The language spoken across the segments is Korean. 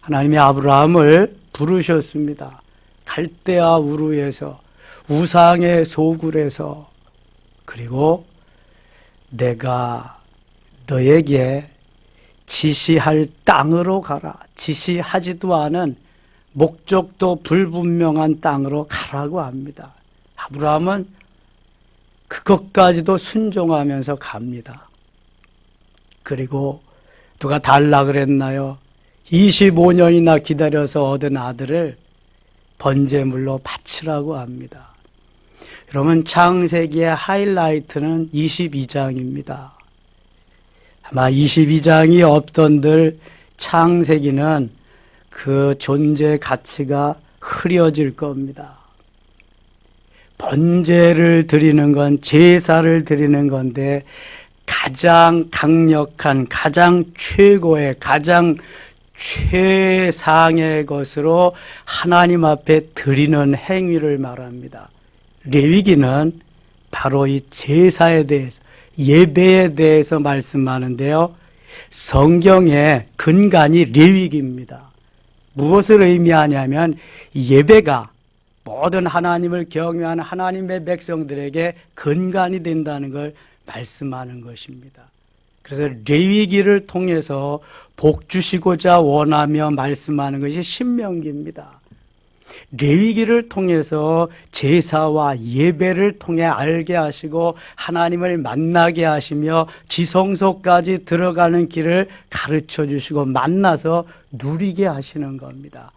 하나님이 아브라함을 부르셨습니다. 갈대아 우르에서, 우상의 소굴에서, 그리고 내가 너에게 지시할 땅으로 가라. 지시하지도 않은 목적도 불분명한 땅으로 가라고 합니다. 아브라함은 그것까지도 순종하면서 갑니다. 그리고 누가 달라 그랬나요? 25년이나 기다려서 얻은 아들을 번제물로 바치라고 합니다. 여러분, 창세기의 하이라이트는 22장입니다. 아마 22장이 없던들 창세기는 그 존재 가치가 흐려질 겁니다. 번제를 드리는 건 제사를 드리는 건데 가장 강력한, 가장 최고의, 가장 최상의 것으로 하나님 앞에 드리는 행위를 말합니다. 레위기는 바로 이 제사에 대해서, 예배에 대해서 말씀하는데요. 성경의 근간이 레위기입니다. 무엇을 의미하냐면 예배가 모든 하나님을 경외하는 하나님의 백성들에게 근간이 된다는 걸 말씀하는 것입니다. 그래서 레위기를 통해서 복 주시고자 원하며 말씀하는 것이 신명기입니다. 레위기를 통해서 제사와 예배를 통해 알게 하시고 하나님을 만나게 하시며 지성소까지 들어가는 길을 가르쳐 주시고 만나서 누리게 하시는 겁니다.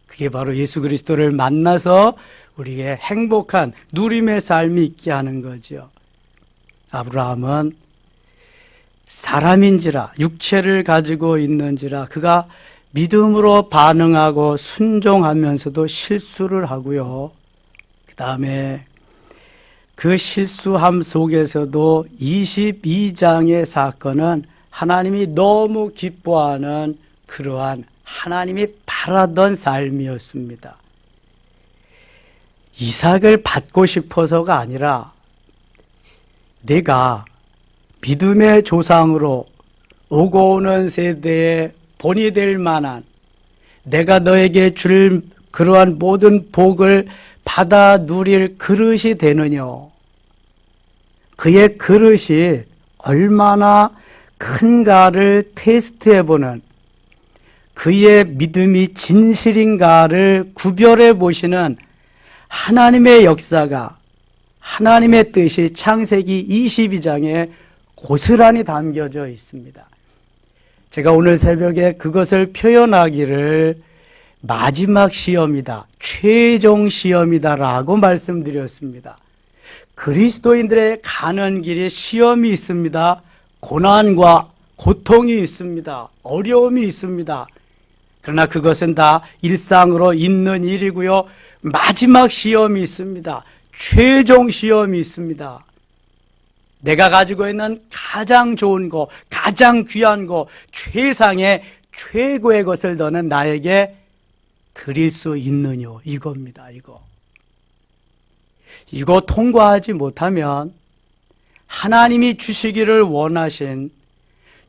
그게 바로 예수 그리스도를 만나서 우리에게 행복한 누림의 삶이 있게 하는 거죠. 아브라함은 사람인지라, 육체를 가지고 있는지라 그가 믿음으로 반응하고 순종하면서도 실수를 하고요. 그 다음에 그 실수함 속에서도 22장의 사건은 하나님이 너무 기뻐하는 그러한 하나님이 바라던 삶이었습니다. 이삭을 받고 싶어서가 아니라 내가 믿음의 조상으로 오고 오는 세대에 본이 될 만한, 내가 너에게 줄 그러한 모든 복을 받아 누릴 그릇이 되느냐. 그의 그릇이 얼마나 큰가를 테스트해보는, 그의 믿음이 진실인가를 구별해 보시는 하나님의 역사가, 하나님의 뜻이 창세기 22장에 고스란히 담겨져 있습니다. 제가 오늘 새벽에 그것을 표현하기를 마지막 시험이다, 최종 시험이다라고 말씀드렸습니다. 그리스도인들의 가는 길에 시험이 있습니다. 고난과 고통이 있습니다. 어려움이 있습니다. 그러나 그것은 다 일상으로 있는 일이고요. 마지막 시험이 있습니다. 최종 시험이 있습니다. 내가 가지고 있는 가장 좋은 것, 가장 귀한 것, 최상의 최고의 것을 너는 나에게 드릴 수 있느냐, 이겁니다. 이거 통과하지 못하면 하나님이 주시기를 원하신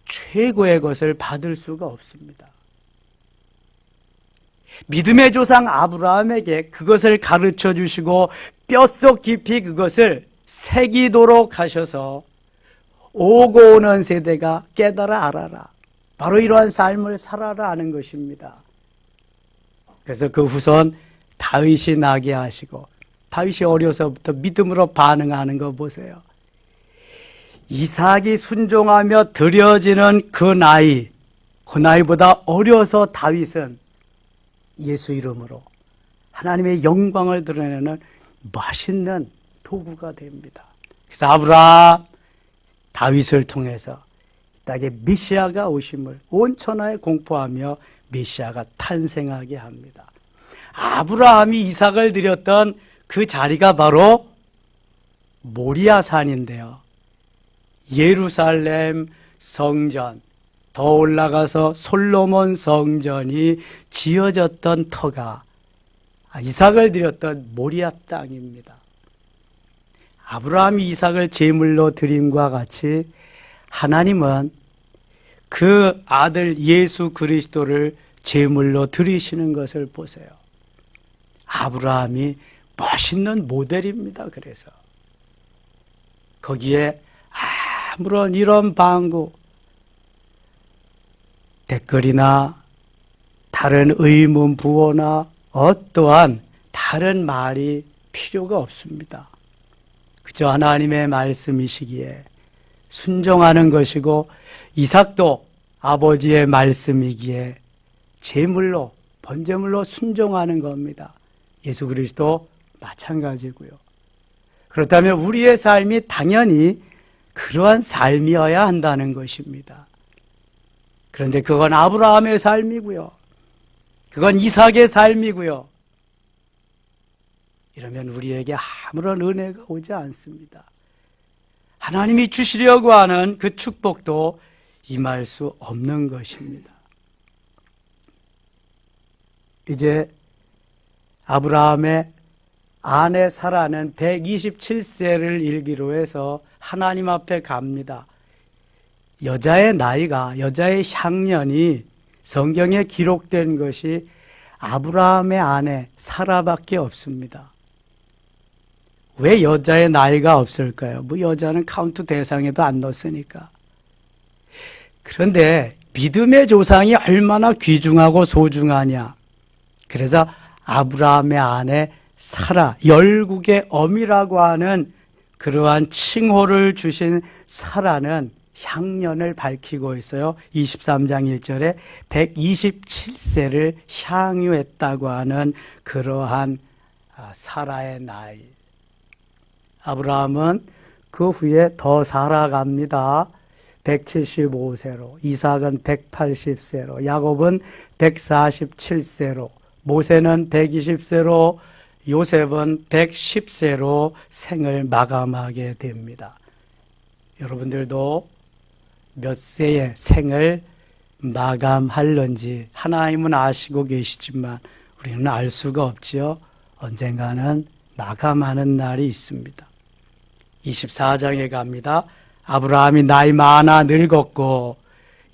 최고의 것을 받을 수가 없습니다. 믿음의 조상 아브라함에게 그것을 가르쳐 주시고 뼛속 깊이 그것을 새기도록 하셔서 오고 오는 세대가 깨달아 알아라. 바로 이러한 삶을 살아라 하는 것입니다. 그래서 그 후손 다윗이 나게 하시고, 다윗이 어려서부터 믿음으로 반응하는 거 보세요. 이삭이 순종하며 드려지는 그 나이보다 어려서 다윗은 예수 이름으로 하나님의 영광을 드러내는 멋있는 도구가 됩니다. 그래서 아브라함, 다윗을 통해서 이 땅에 메시아가 오심을 온 천하에 공포하며 메시아가 탄생하게 합니다. 아브라함이 이삭을 드렸던 그 자리가 바로 모리아산인데요. 예루살렘 성전, 더 올라가서 솔로몬 성전이 지어졌던 터가 이삭을 드렸던 모리아 땅입니다. 아브라함이 이삭을 제물로 드림과 같이 하나님은 그 아들 예수 그리스도를 제물로 드리시는 것을 보세요. 아브라함이 멋있는 모델입니다. 그래서 거기에 아무런 이런 방구, 댓글이나 다른 의문 부호나 어떠한 다른 말이 필요가 없습니다. 그저 하나님의 말씀이시기에 순종하는 것이고, 이삭도 아버지의 말씀이기에 제물로, 번제물로 순종하는 겁니다. 예수 그리스도 마찬가지고요. 그렇다면 우리의 삶이 당연히 그러한 삶이어야 한다는 것입니다. 그런데 그건 아브라함의 삶이고요. 그건 이삭의 삶이고요. 이러면 우리에게 아무런 은혜가 오지 않습니다. 하나님이 주시려고 하는 그 축복도 임할 수 없는 것입니다. 이제 아브라함의 아내 사라는 127세를 일기로 해서 하나님 앞에 갑니다. 여자의 나이가, 여자의 향년이 성경에 기록된 것이 아브라함의 아내 사라밖에 없습니다. 왜 여자의 나이가 없을까요? 뭐 여자는 카운트 대상에도 안 넣었으니까. 그런데 믿음의 조상이 얼마나 귀중하고 소중하냐. 그래서 아브라함의 아내 사라, 열국의 어미라고 하는 그러한 칭호를 주신 사라는 향년을 밝히고 있어요. 23장 1절에 127세를 향유했다고 하는 그러한 사라의 나이. 아브라함은 그 후에 더 살아갑니다. 175세로, 이삭은 180세로, 야곱은 147세로, 모세는 120세로, 요셉은 110세로 생을 마감하게 됩니다. 여러분들도 몇 세의 생을 마감할런지 하나님은 아시고 계시지만 우리는 알 수가 없지요. 언젠가는 마감하는 날이 있습니다. 24장에 갑니다. 아브라함이 나이 많아 늙었고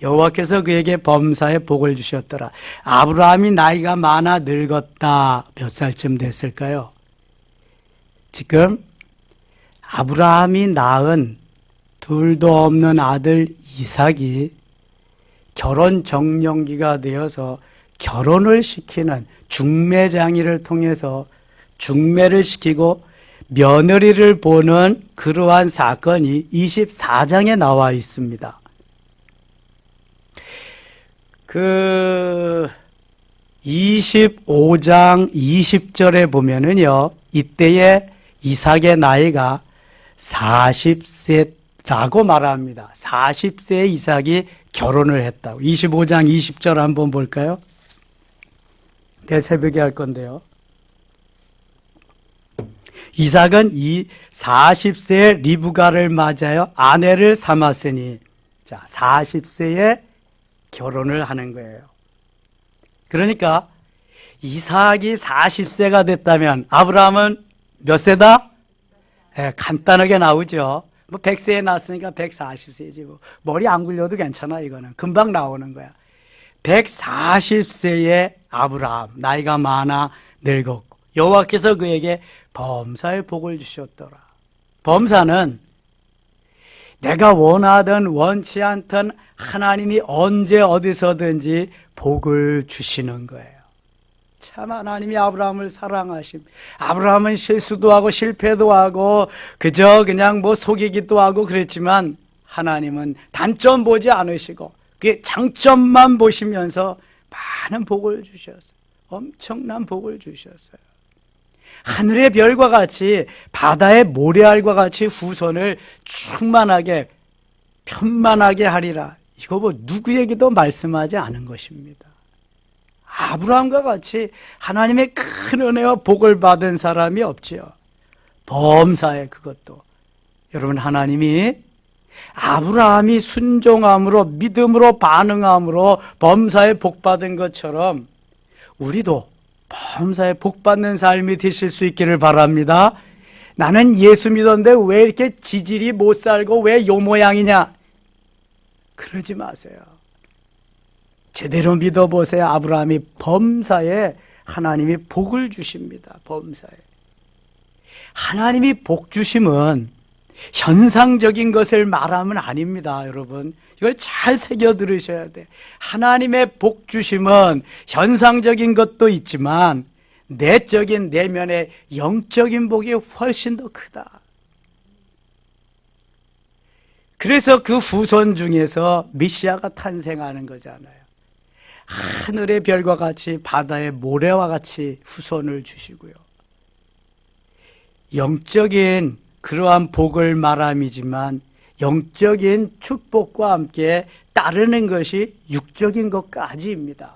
여호와께서 그에게 범사에 복을 주셨더라. 아브라함이 나이가 많아 늙었다. 몇 살쯤 됐을까요? 지금 아브라함이 낳은 둘도 없는 아들 이삭이 결혼 정년기가 되어서 결혼을 시키는 중매장이를 통해서 중매를 시키고 며느리를 보는 그러한 사건이 24장에 나와 있습니다. 그 25장 20절에 보면은요, 이때의 이삭의 나이가 40세라고 말합니다. 40세에 이삭이 결혼을 했다고. 25장 20절 한번 볼까요? 내일 새벽에 할 건데요. 이삭은 이 40세에 리브가를 맞아요. 아내를 삼았으니, 자, 40세에 결혼을 하는 거예요. 그러니까 이삭이 40세가 됐다면 아브라함은 몇 세다? 간단하게 나오죠. 뭐 100세에 낳았으니까 140세지. 뭐 머리 안 굴려도 괜찮아. 이거는 금방 나오는 거야. 140세의 아브라함, 나이가 많아 늙었고 여호와께서 그에게 범사의 복을 주셨더라. 범사는 내가 원하든 원치 않든 하나님이 언제 어디서든지 복을 주시는 거예요. 참 하나님이 아브라함을 사랑하심. 아브라함은 실수도 하고 실패도 하고 그저 그냥 뭐 속이기도 하고 그랬지만 하나님은 단점 보지 않으시고 그 장점만 보시면서 많은 복을 주셨어요. 엄청난 복을 주셨어요. 하늘의 별과 같이 바다의 모래알과 같이 후손을 충만하게 편만하게 하리라. 이거 뭐 누구에게도 말씀하지 않은 것입니다. 아브라함과 같이 하나님의 큰 은혜와 복을 받은 사람이 없지요. 범사에 그것도. 여러분, 하나님이 아브라함이 순종함으로 믿음으로 반응함으로 범사에 복 받은 것처럼 우리도 범사에 복 받는 삶이 되실 수 있기를 바랍니다. 나는 예수 믿었는데 왜 이렇게 지질이 못 살고 왜 요 모양이냐? 그러지 마세요. 제대로 믿어보세요. 아브라함이 범사에 하나님이 복을 주십니다. 범사에. 하나님이 복 주심은 현상적인 것을 말하면 아닙니다, 여러분. 이걸 잘 새겨 들으셔야 돼. 하나님의 복 주심은 현상적인 것도 있지만 내적인 내면의 영적인 복이 훨씬 더 크다. 그래서 그 후손 중에서 메시아가 탄생하는 거잖아요. 하늘의 별과 같이 바다의 모래와 같이 후손을 주시고요. 영적인 그러한 복을 말함이지만 영적인 축복과 함께 따르는 것이 육적인 것까지입니다.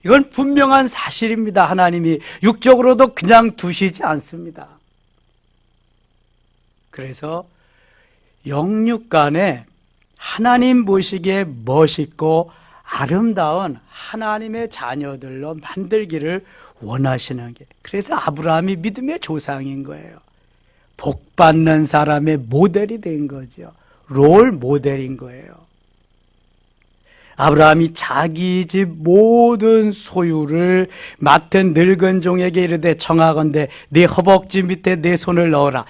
이건 분명한 사실입니다. 하나님이 육적으로도 그냥 두시지 않습니다. 그래서 영육 간에 하나님 보시기에 멋있고 아름다운 하나님의 자녀들로 만들기를 원하시는 게, 그래서 아브라함이 믿음의 조상인 거예요. 복받는 사람의 모델이 된 거죠. 롤 모델인 거예요. 아브라함이 자기 집 모든 소유를 맡은 늙은 종에게 이르되 청하건대 네 허벅지 밑에 내 손을 넣어라.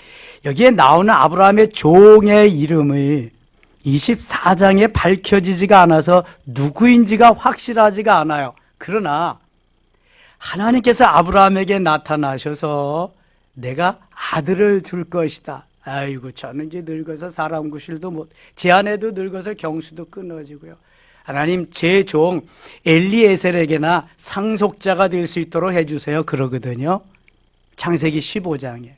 여기에 나오는 아브라함의 종의 이름이 24장에 밝혀지지가 않아서 누구인지가 확실하지가 않아요. 그러나 하나님께서 아브라함에게 나타나셔서 내가 아들을 줄 것이다. 아이고, 저는 이제 늙어서 사람 구실도 못, 제 아내도 늙어서 경수도 끊어지고요. 하나님, 제 종 엘리에셀에게나 상속자가 될 수 있도록 해주세요. 그러거든요. 창세기 15장에.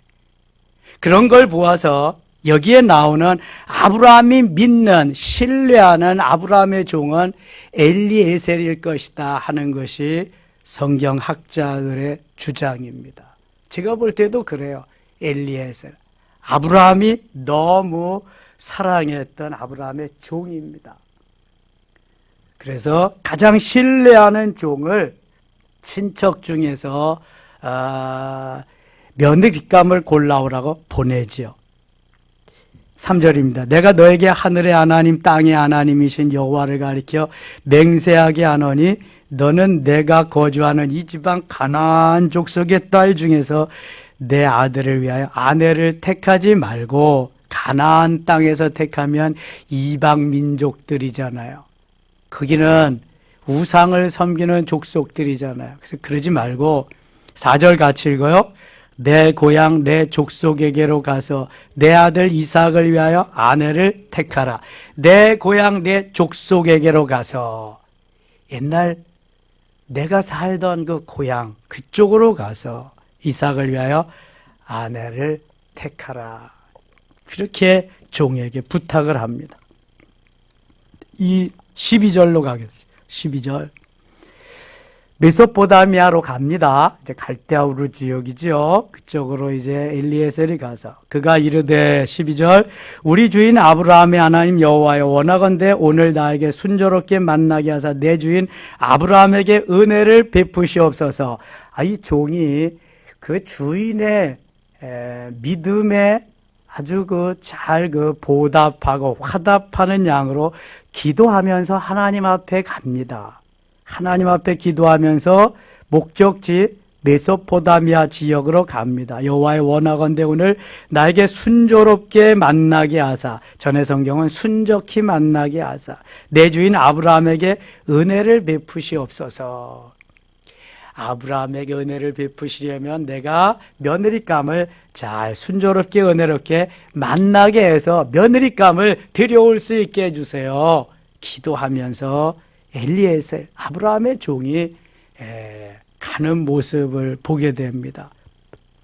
그런 걸 보아서 여기에 나오는 아브라함이 믿는, 신뢰하는 아브라함의 종은 엘리에셀일 것이다 하는 것이 성경학자들의 주장입니다. 제가 볼 때도 그래요. 엘리에셀. 아브라함이 너무 사랑했던 아브라함의 종입니다. 그래서 가장 신뢰하는 종을 친척 중에서 며느리감을 골라오라고 보내지요. 3절입니다. 내가 너에게 하늘의 하나님 땅의 하나님이신 여호와를 가리켜 맹세하게 하노니 너는 내가 거주하는 이 지방 가나안 족속의 딸 중에서 내 아들을 위하여 아내를 택하지 말고, 가나안 땅에서 택하면 이방 민족들이잖아요. 거기는 우상을 섬기는 족속들이잖아요. 그래서 그러지 말고 4절 같이 읽어요. 내 고향 내 족속에게로 가서 내 아들 이삭을 위하여 아내를 택하라. 내 고향 내 족속에게로 가서, 옛날 내가 살던 그 고향 그쪽으로 가서 이삭을 위하여 아내를 택하라. 그렇게 종에게 부탁을 합니다. 이 12절로 가겠습니다. 12절. 메소포타미아로 갑니다. 이제 갈대아 우르 지역이죠. 그쪽으로 이제 엘리에셀이 가서 그가 이르되 12절 우리 주인 아브라함의 하나님 여호와여 원하건대 오늘 나에게 순조롭게 만나게 하사 내 주인 아브라함에게 은혜를 베푸시옵소서. 이 종이 그 주인의 믿음에 아주 잘 보답하고 화답하는 양으로 기도하면서 하나님 앞에 갑니다. 하나님 앞에 기도하면서 목적지 메소포타미아 지역으로 갑니다. 여호와의 원하건대 오늘 나에게 순조롭게 만나게 하사, 전의 성경은 순적히 만나게 하사 내 주인 아브라함에게 은혜를 베푸시옵소서. 아브라함에게 은혜를 베푸시려면 내가 며느리감을 잘 순조롭게 은혜롭게 만나게 해서 며느리감을 들여올 수 있게 해주세요. 기도하면서 엘리에셀, 아브라함의 종이 가는 모습을 보게 됩니다.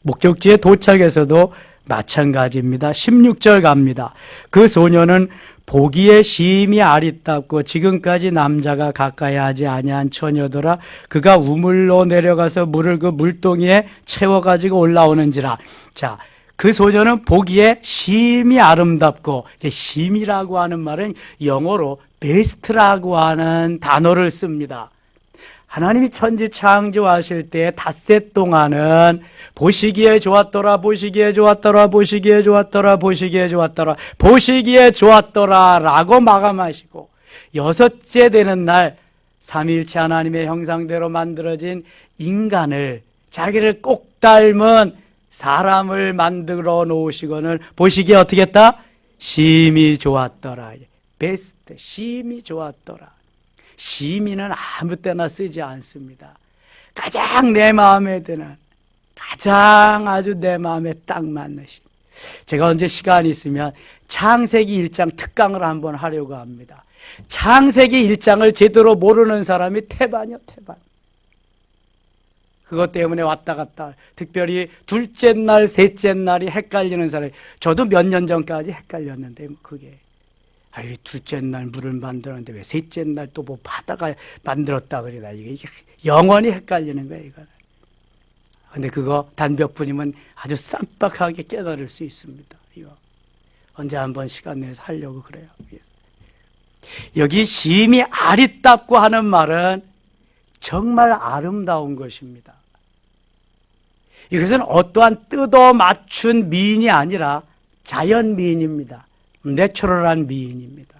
목적지에 도착해서도 마찬가지입니다. 16절 갑니다. 그 소녀는 보기에 심히 아리답고 지금까지 남자가 가까이 하지 아니한 처녀더라. 그가 우물로 내려가서 물을 그 물동이에 채워가지고 올라오는지라. 자, 그 소녀는 보기에 심히 아름답고, 이제 심이라고 하는 말은 영어로 베스트라고 하는 단어를 씁니다. 하나님이 천지 창조하실 때 닷새 동안은 보시기에 좋았더라, 보시기에 좋았더라, 보시기에 좋았더라, 보시기에 좋았더라, 보시기에 좋았더라 라고 마감하시고, 6째 되는 날 삼위일체 하나님의 형상대로 만들어진 인간을, 자기를 꼭 닮은 사람을 만들어 놓으시고는 보시기에 어떻게 했다? 심히 좋았더라. 베스트, 심히 좋았더라. 심히는 아무 때나 쓰지 않습니다. 가장 내 마음에 드는, 가장 아주 내 마음에 딱 맞는 심. 제가 언제 시간이 있으면 창세기 1장 특강을 한번 하려고 합니다. 창세기 1장을 제대로 모르는 사람이 태반이요, 태반. 그것 때문에 왔다 갔다, 특별히 둘째 날, 셋째 날이 헷갈리는 사람이, 저도 몇 년 전까지 헷갈렸는데, 그게. 아이, 둘째 날 물을 만들었는데 왜 셋째 날 또 뭐 바다가 만들었다 그러다. 이게 영원히 헷갈리는 거예요, 이거는. 근데 그거 단벽뿐이면 아주 쌈박하게 깨달을 수 있습니다. 이거. 언제 한번 시간 내서 하려고 그래요. 여기 심히 아리답고 하는 말은 정말 아름다운 것입니다. 이것은 어떠한 뜯어 맞춘 미인이 아니라 자연 미인입니다. 내추럴한 미인입니다.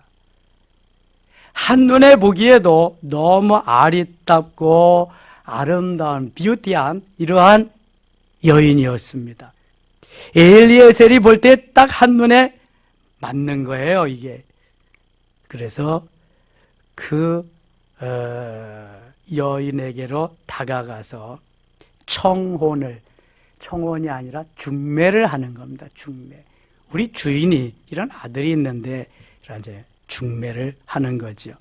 한눈에 보기에도 너무 아리답고 아름다운 뷰티한 이러한 여인이었습니다. 엘리에셀이 볼 때 딱 한눈에 맞는 거예요, 이게. 그래서 그 여인에게로 다가가서 청혼이 아니라 중매를 하는 겁니다. 중매. 우리 주인이 이런 아들이 있는데 이제 중매를 하는 거죠.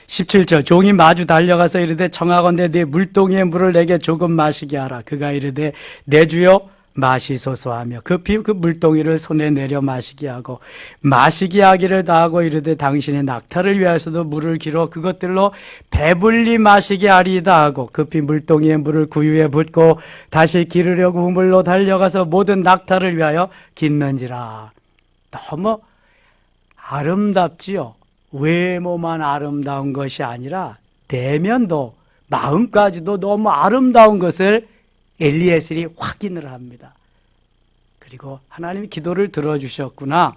17절 종이 마주 달려가서 이르되 청하건대 네 물동이의 물을 내게 조금 마시게 하라. 그가 이르되 내 주여 마시소서 하며 급히 그 물동이를 손에 내려 마시게 하고 마시게 하기를 다하고 이르되 당신의 낙타를 위하여서도 물을 길어 그것들로 배불리 마시게 하리이다 하고 급히 물동이의 물을 구유에 붓고 다시 기르려고 우물로 달려가서 모든 낙타를 위하여 깃는지라. 너무 아름답지요. 외모만 아름다운 것이 아니라 내면도 마음까지도 너무 아름다운 것을 엘리에셀이 확인을 합니다. 그리고 하나님이 기도를 들어주셨구나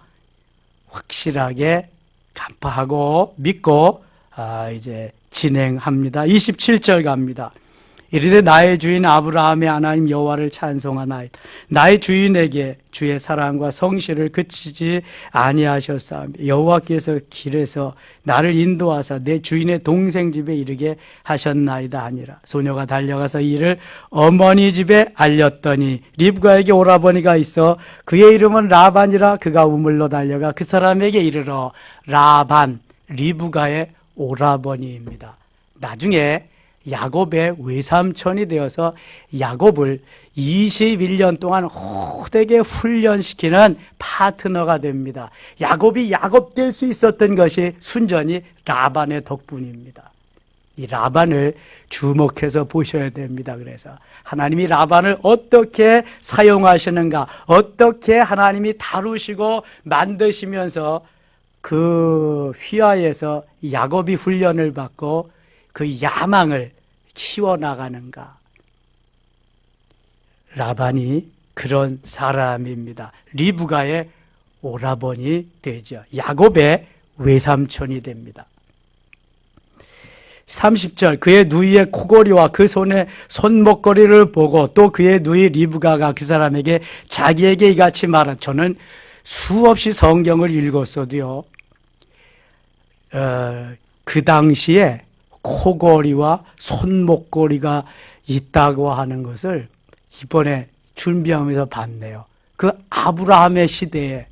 확실하게 간파하고 믿고 이제 진행합니다. 27절 갑니다. 이르되 나의 주인 아브라함의 하나님 여호와를 찬송하나이다. 나의 주인에게 주의 사랑과 성실을 그치지 아니하셨사오며 여호와께서 길에서 나를 인도하사 내 주인의 동생 집에 이르게 하셨나이다 하니라. 소녀가 달려가서 이를 어머니 집에 알렸더니 리브가에게 오라버니가 있어 그의 이름은 라반이라. 그가 우물로 달려가 그 사람에게 이르러 라반, 리브가의 오라버니입니다. 나중에 야곱의 외삼촌이 되어서 야곱을 21년 동안 호되게 훈련시키는 파트너가 됩니다. 야곱이 야곱 될 수 있었던 것이 순전히 라반의 덕분입니다. 이 라반을 주목해서 보셔야 됩니다. 그래서 하나님이 라반을 어떻게 사용하시는가, 어떻게 하나님이 다루시고 만드시면서 그 휘하에서 야곱이 훈련을 받고 그 야망을 키워나가는가. 라반이 그런 사람입니다. 리브가의 오라버니 되죠. 야곱의 외삼촌이 됩니다. 30절 그의 누이의 코골이와 그 손의 손목걸이를 보고 또 그의 누이 리브가가 그 사람에게 자기에게 이같이 말하. 저는 수없이 성경을 읽었어도요. 그 당시에 코걸이와 손목걸이가 있다고 하는 것을 이번에 준비하면서 봤네요. 그 아브라함의 시대에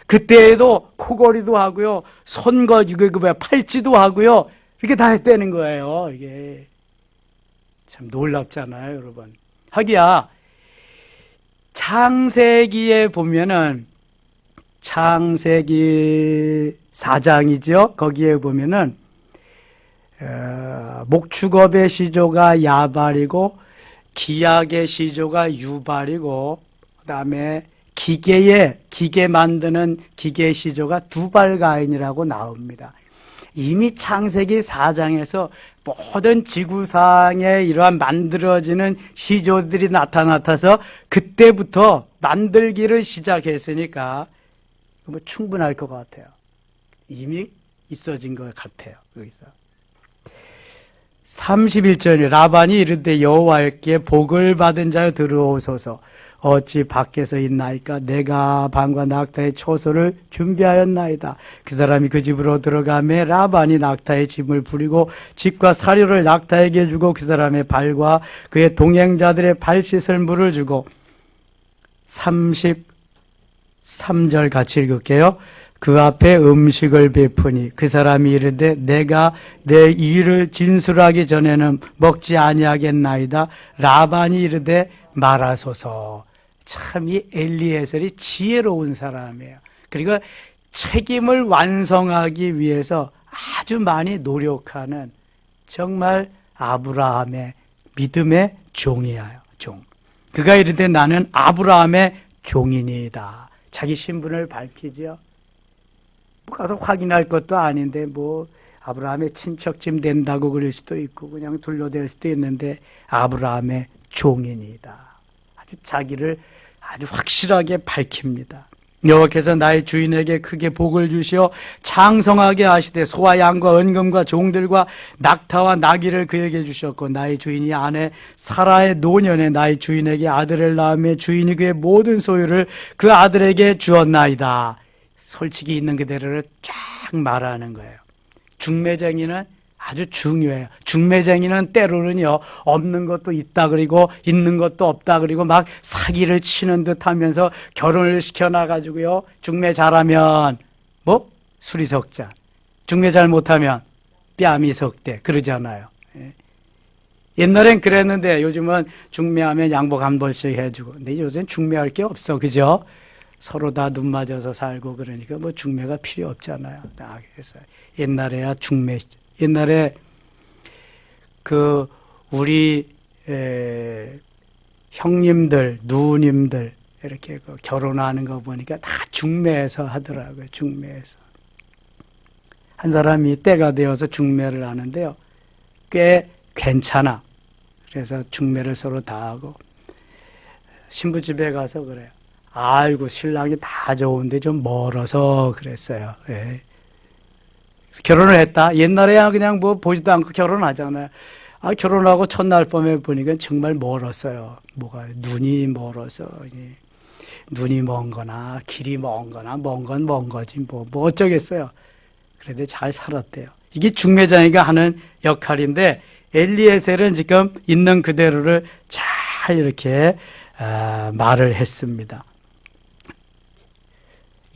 그때에도 코걸이도 하고요, 팔찌도 하고요, 이렇게 다 했다는 거예요. 이게 참 놀랍잖아요, 여러분. 하기야 창세기에 보면은 창세기 4장이죠. 거기에 보면은 목축업의 시조가 야발이고 기약의 시조가 유발이고 그다음에 기계 만드는 기계 시조가 두발가인이라고 나옵니다. 이미 창세기 4장에서 모든 지구상에 이러한 만들어지는 시조들이 나타나서 그때부터 만들기를 시작했으니까 충분할 것 같아요. 이미 있어진 것 같아요. 여기서 31절에 라반이 이르되 여호와께 복을 받은 자여 들어오소서. 어찌 밖에서 있나이까? 내가 밤과 낙타의 초소를 준비하였나이다. 그 사람이 그 집으로 들어가매 라반이 낙타의 짐을 부리고 집과 사료를 낙타에게 주고 그 사람의 발과 그의 동행자들의 발 씻을 물을 주고 33절 같이 읽을게요. 그 앞에 음식을 베푸니 그 사람이 이르되 내가 내 일을 진술하기 전에는 먹지 아니하겠나이다. 라반이 이르되 말하소서. 참 이 엘리에셀이 지혜로운 사람이에요. 그리고 책임을 완성하기 위해서 아주 많이 노력하는 정말 아브라함의 믿음의 종이에요. 종. 그가 이르되 나는 아브라함의 종이니이다. 자기 신분을 밝히죠. 가서 확인할 것도 아닌데 뭐 아브라함의 친척쯤 된다고 그럴 수도 있고 그냥 둘러댈 수도 있는데 아브라함의 종인이다. 아주 자기를 아주 확실하게 밝힙니다. 여호와께서 나의 주인에게 크게 복을 주시어 창성하게 하시되 소와 양과 은금과 종들과 낙타와 나귀를 그에게 주셨고 나의 주인이 아내 사라의 노년에 나의 주인에게 아들을 낳으며 주인이 그의 모든 소유를 그 아들에게 주었나이다. 솔직히 있는 그대로를 쫙 말하는 거예요. 중매쟁이는 아주 중요해요. 중매쟁이는 때로는요, 없는 것도 있다 그리고 있는 것도 없다 그리고 막 사기를 치는 듯 하면서 결혼을 시켜놔가지고요, 중매 잘하면 뭐? 수리석자. 중매 잘 못하면 뺨이 석대. 그러잖아요. 옛날엔 그랬는데 요즘은 중매하면 양복 한 벌씩 해주고. 근데 요새는 중매할 게 없어. 그죠? 서로 다 눈 맞아서 살고 그러니까 뭐 중매가 필요 없잖아요. 그래서 옛날에야 중매, 옛날에 그 우리 형님들, 누님들 이렇게 그 결혼하는 거 보니까 다 중매해서 하더라고요. 중매해서. 한 사람이 때가 되어서 중매를 하는데요. 꽤 괜찮아. 그래서 중매를 서로 다 하고 신부집에 가서 그래요. 아이고 신랑이 다 좋은데 좀 멀어서 그랬어요. 예. 그래서 결혼을 했다. 옛날에야 그냥 뭐 보지도 않고 결혼하잖아요. 아, 결혼하고 첫날 밤에 보니까 정말 멀었어요. 뭐가 눈이 멀어서 눈이 먼 거나 길이 먼 거나 먼 건 먼 거지 뭐 어쩌겠어요. 그래도 잘 살았대요. 이게 중매장이가 하는 역할인데 엘리에셀은 지금 있는 그대로를 잘 이렇게 말을 했습니다.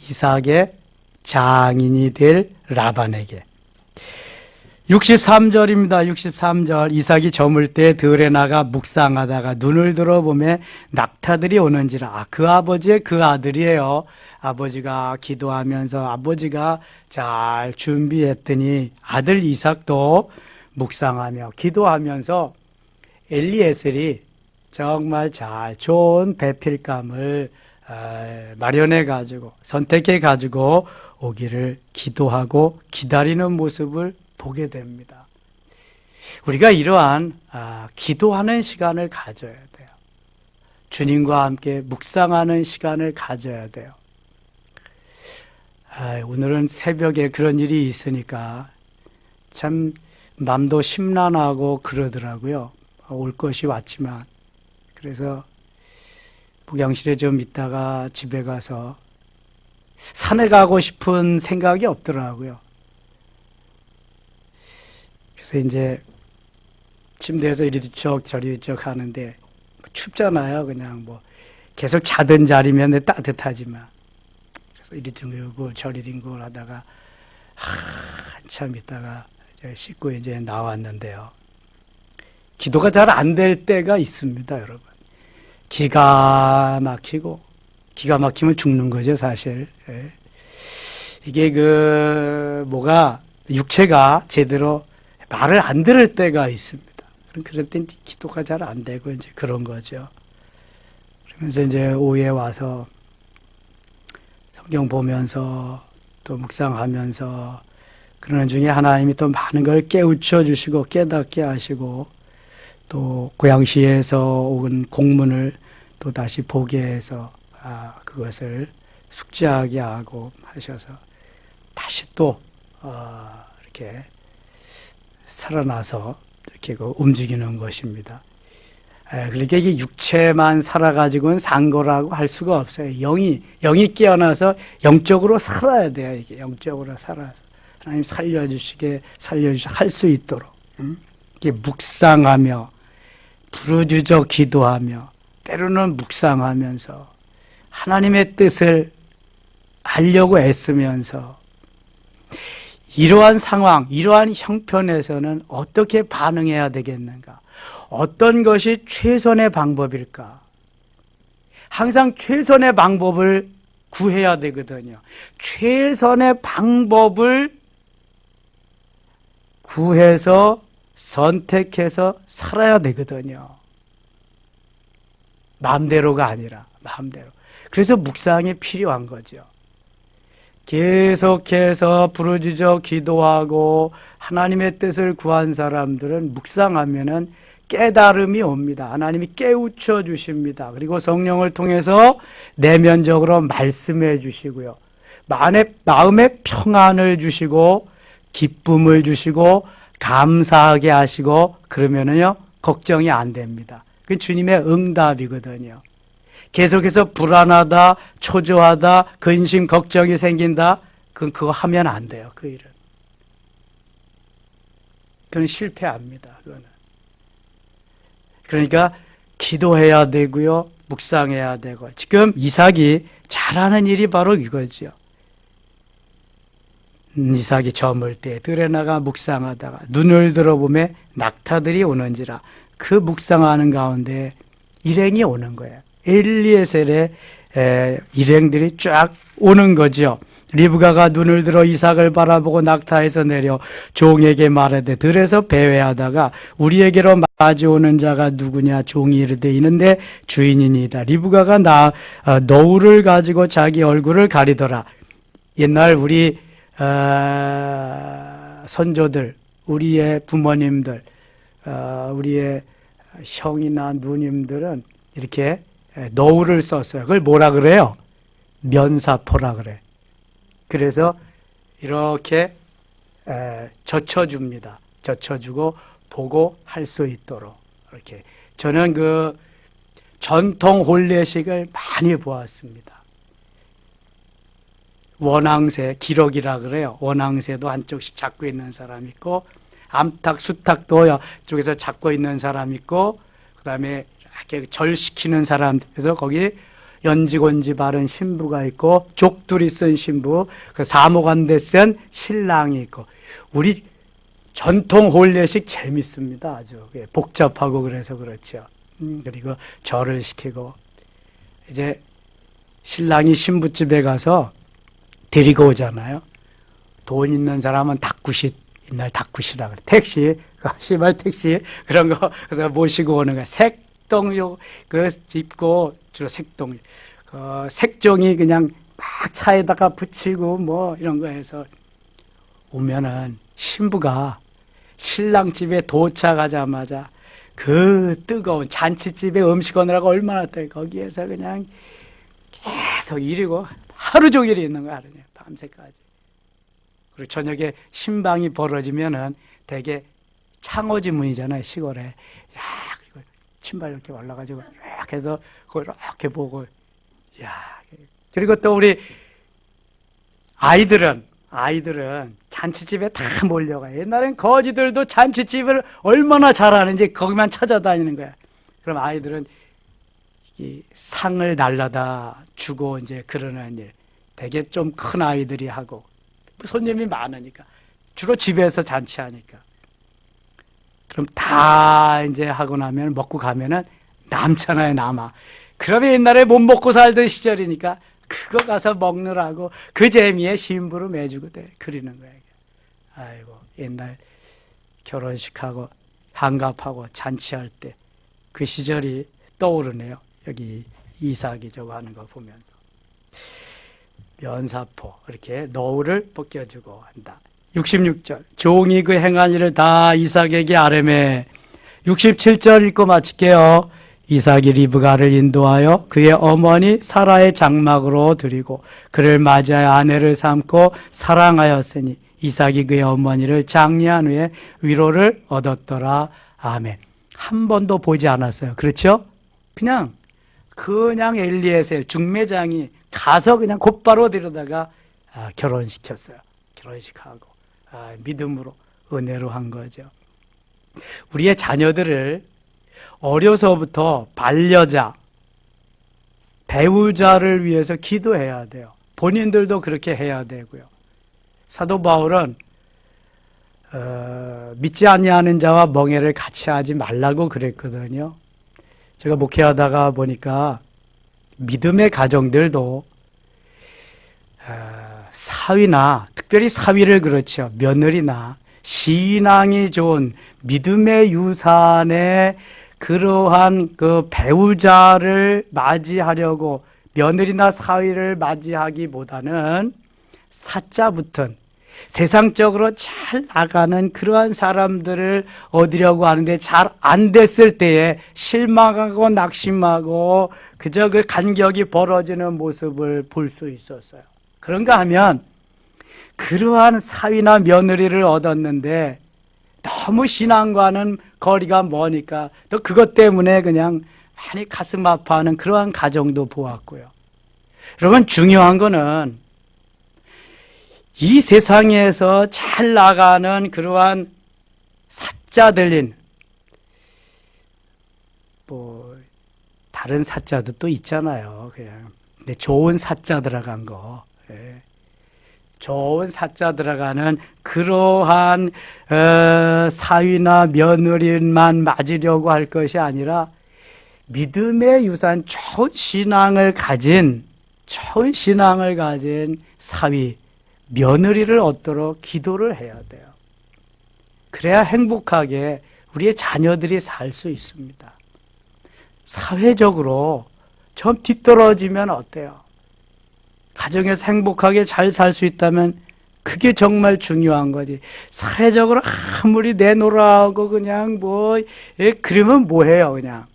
이삭의 장인이 될 라반에게. 63절입니다. 63절. 이삭이 저물 때 들에 나가 묵상하다가 눈을 들어보매 낙타들이 오는지라. 그 아버지의 그 아들이에요. 아버지가 기도하면서 아버지가 잘 준비했더니 아들 이삭도 묵상하며 기도하면서 엘리에셀이 정말 잘 좋은 배필감을 마련해가지고 선택해가지고 오기를 기도하고 기다리는 모습을 보게 됩니다. 우리가 이러한 기도하는 시간을 가져야 돼요. 주님과 함께 묵상하는 시간을 가져야 돼요. 오늘은 새벽에 그런 일이 있으니까 참 마음도 심란하고 그러더라고요. 올 것이 왔지만. 그래서 목양실에 좀 있다가 집에 가서 산에 가고 싶은 생각이 없더라고요. 그래서 이제 침대에서 이리 뒤척 저리 뒤척 하는데 춥잖아요. 그냥 뭐 계속 자던 자리면 따뜻하지만. 그래서 이리 뒹굴고 저리 뒹굴 하다가 한참 있다가 씻고 이제 나왔는데요. 기도가 잘 안 될 때가 있습니다, 여러분. 기가 막히면 죽는 거죠, 사실. 예. 이게 뭐가, 육체가 제대로 말을 안 들을 때가 있습니다. 그럴 땐 기도가 잘 안 되고, 이제 그런 거죠. 그러면서 이제 오후에 와서 성경 보면서 또 묵상하면서 그러는 중에 하나님이 또 많은 걸 깨우쳐 주시고 깨닫게 하시고 또 고양시에서 온 공문을 또 다시 보게 해서 그것을 숙지하게 하고 하셔서 다시 또 이렇게 살아나서 이렇게 움직이는 것입니다. 그러니까 이게 육체만 살아가지고는 산 거라고 할 수가 없어요. 영이 깨어나서 영적으로 살아야 돼요. 이게 영적으로 살아서 하나님 살려주시게 할 수 있도록 이게 묵상하며 부르짖어 기도하며 때로는 묵상하면서 하나님의 뜻을 알려고 애쓰면서 이러한 상황, 이러한 형편에서는 어떻게 반응해야 되겠는가? 어떤 것이 최선의 방법일까? 항상 최선의 방법을 구해야 되거든요. 최선의 방법을 구해서 선택해서 살아야 되거든요. 마음대로가 아니라 마음대로. 그래서 묵상이 필요한 거죠. 계속해서 부르짖어 기도하고 하나님의 뜻을 구한 사람들은 묵상하면은 깨달음이 옵니다. 하나님이 깨우쳐 주십니다. 그리고 성령을 통해서 내면적으로 말씀해 주시고요. 마음에 평안을 주시고 기쁨을 주시고 감사하게 하시고 그러면은요 걱정이 안 됩니다. 그게 주님의 응답이거든요. 계속해서 불안하다, 초조하다, 근심, 걱정이 생긴다. 그거 하면 안 돼요. 그 일은. 그건 실패합니다. 그거는. 그러니까 기도해야 되고요. 묵상해야 되고. 지금 이삭이 잘하는 일이 바로 이거죠. 이삭이 저물 때 들에 나가 묵상하다가 눈을 들어보매 낙타들이 오는지라 그 묵상하는 가운데 일행이 오는 거예요. 엘리에셀의 일행들이 쫙 오는 거죠. 리브가가 눈을 들어 이삭을 바라보고 낙타에서 내려 종에게 말하되 들에서 배회하다가 우리에게로 마주오는 자가 누구냐 종이 이르되 이는데 주인이니이다. 리브가가 너울을 가지고 자기 얼굴을 가리더라. 옛날 우리 선조들, 우리의 부모님들, 우리의 형이나 누님들은 이렇게 너울을 썼어요. 그걸 뭐라 그래요? 면사포라 그래. 그래서 이렇게 젖혀줍니다. 젖혀주고 보고 할 수 있도록 이렇게. 저는 그 전통 혼례식을 많이 보았습니다. 원앙새, 기록이라 그래요. 원앙새도 한쪽씩 잡고 있는 사람 있고 암탉, 수탉도 쪽에서 잡고 있는 사람 있고 그 다음에 이렇게 절시키는 사람, 그래서 거기 연지곤지 바른 신부가 있고 족두리 쓴 신부, 그 사모관대 쓴 신랑이 있고. 우리 전통 혼례식 재밌습니다. 아주 복잡하고 그래서 그렇죠. 그리고 절을 시키고 이제 신랑이 신부집에 가서 데리고 오잖아요. 돈 있는 사람은 닭굿이 옛날 닭굿이라 그래. 택시, 시발 택시 그런 거 그래서 모시고 오는 거야. 색동 그 입고 주로 색동 그 색종이 그냥 막 차에다가 붙이고 뭐 이런 거 해서 오면은 신부가 신랑 집에 도착하자마자 그 뜨거운 잔치집에 음식 오느라고 얼마나 떠요. 거기에서 그냥 계속 이리고 하루 종일 있는 거야. 밤새까지. 그리고 저녁에 신방이 벌어지면은 되게 창호지 문이잖아요. 시골에. 야, 그리고 신발 이렇게 올라가지고 이렇게 해서 그걸 이렇게 보고, 야. 그리고 또 우리 아이들은 잔치집에 다 몰려가. 옛날엔 거지들도 잔치집을 얼마나 잘하는지 거기만 찾아다니는 거야. 그럼 아이들은 이 상을 날라다 주고 이제 그러는 일. 되게 좀 큰 아이들이 하고 손님이 많으니까 주로 집에서 잔치하니까. 그럼 다 이제 하고 나면 먹고 가면은 남잖아요. 남아. 그러면 옛날에 못 먹고 살던 시절이니까 그거 가서 먹느라고 그 재미에 심부름 해주고 그리는 거예요. 아이고 옛날 결혼식하고 한갑하고 잔치할 때 그 시절이 떠오르네요. 여기 이삭이 저거 하는 거 보면서. 면사포 이렇게 너울을 벗겨주고 한다. 66절 종이 그 행한 일을 다 이삭에게 아뢰매. 67절 읽고 마칠게요. 이삭이 리브가를 인도하여 그의 어머니 사라의 장막으로 들이고 그를 맞이하여 아내를 삼고 사랑하였으니 이삭이 그의 어머니를 장례한 후에 위로를 얻었더라. 아멘. 한 번도 보지 않았어요. 그렇죠? 그냥 엘리에셀 중매장이 가서 그냥 곧바로 데려다가 결혼시켰어요. 결혼식하고 믿음으로 은혜로 한 거죠. 우리의 자녀들을 어려서부터 반려자, 배우자를 위해서 기도해야 돼요. 본인들도 그렇게 해야 되고요. 사도 바울은 믿지 아니하는 자와 멍에를 같이 하지 말라고 그랬거든요. 제가 목회하다가 보니까 믿음의 가정들도 사위나, 특별히 사위를 그렇죠. 며느리나 신앙이 좋은 믿음의 유산의 그러한 그 배우자를 맞이하려고 며느리나 사위를 맞이하기보다는 사자 붙은 세상적으로 잘 나가는 그러한 사람들을 얻으려고 하는데 잘 안 됐을 때에 실망하고 낙심하고 그저 그 간격이 벌어지는 모습을 볼 수 있었어요. 그런가 하면 그러한 사위나 며느리를 얻었는데 너무 신앙과는 거리가 머니까 또 그것 때문에 그냥 많이 가슴 아파하는 그러한 가정도 보았고요. 여러분, 중요한 거는 이 세상에서 잘 나가는 그러한 사자들인 다른 사자도 또 있잖아요. 그냥 근데 좋은 사자 들어간 거, 좋은 사자 들어가는 그러한 사위나 며느리만 맞으려고 할 것이 아니라 믿음의 유산, 좋은 신앙을 가진 사위, 며느리를 얻도록 기도를 해야 돼요. 그래야 행복하게 우리의 자녀들이 살 수 있습니다. 사회적으로 좀 뒤떨어지면 어때요? 가정에서 행복하게 잘 살 수 있다면 그게 정말 중요한 거지. 사회적으로 아무리 내놓으라고 그냥 그러면 뭐해요, 그냥.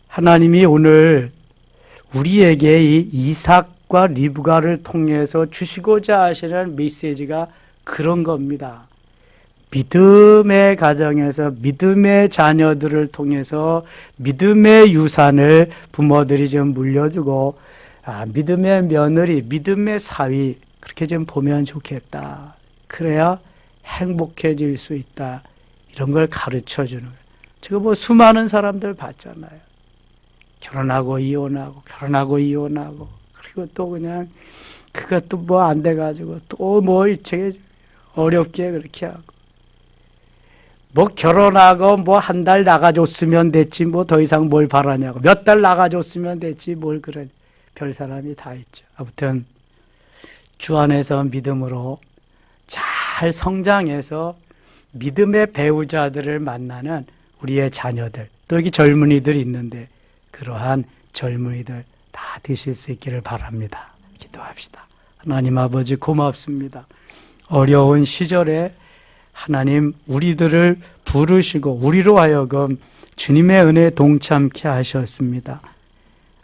하나님이 오늘 우리에게 이 이삭과 리브가를 통해서 주시고자 하시는 메시지가 그런 겁니다. 믿음의 가정에서 믿음의 자녀들을 통해서 믿음의 유산을 부모들이 좀 물려주고 믿음의 며느리, 믿음의 사위 그렇게 좀 보면 좋겠다. 그래야 행복해질 수 있다. 이런 걸 가르쳐주는 거예요. 제가 수많은 사람들 봤잖아요. 결혼하고 이혼하고 결혼하고 이혼하고 그리고 또 그냥 그것도 안 돼가지고 또 어렵게 그렇게 하고 결혼하고 한 달 나가줬으면 됐지 더 이상 뭘 바라냐고 몇 달 나가줬으면 됐지 뭘 그래 별 사람이 다 있죠. 아무튼 주 안에서 믿음으로 잘 성장해서 믿음의 배우자들을 만나는 우리의 자녀들 또 여기 젊은이들이 있는데 그러한 젊은이들 다 되실 수 있기를 바랍니다. 기도합시다. 하나님 아버지 고맙습니다. 어려운 시절에 하나님 우리들을 부르시고 우리로 하여금 주님의 은혜에 동참케 하셨습니다.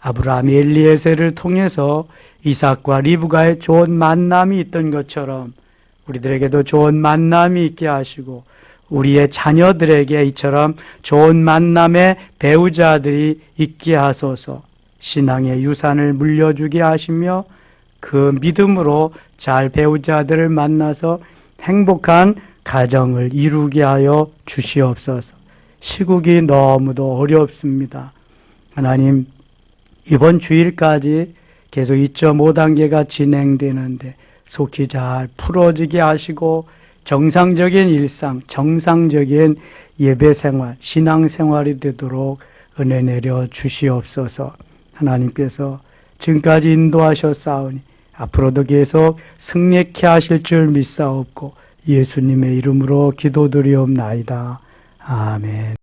아브라함이 엘리에셀을 통해서 이삭과 리브가의 좋은 만남이 있던 것처럼 우리들에게도 좋은 만남이 있게 하시고 우리의 자녀들에게 이처럼 좋은 만남의 배우자들이 있게 하소서. 신앙의 유산을 물려주게 하시며 그 믿음으로 잘 배우자들을 만나서 행복한 가정을 이루게 하여 주시옵소서. 시국이 너무도 어렵습니다. 하나님, 이번 주일까지 계속 2.5단계가 진행되는데 속히 잘 풀어지게 하시고 정상적인 일상, 정상적인 예배생활, 신앙생활이 되도록 은혜 내려 주시옵소서. 하나님께서 지금까지 인도하셨사오니 앞으로도 계속 승리케 하실 줄 믿사옵고 예수님의 이름으로 기도드리옵나이다. 아멘.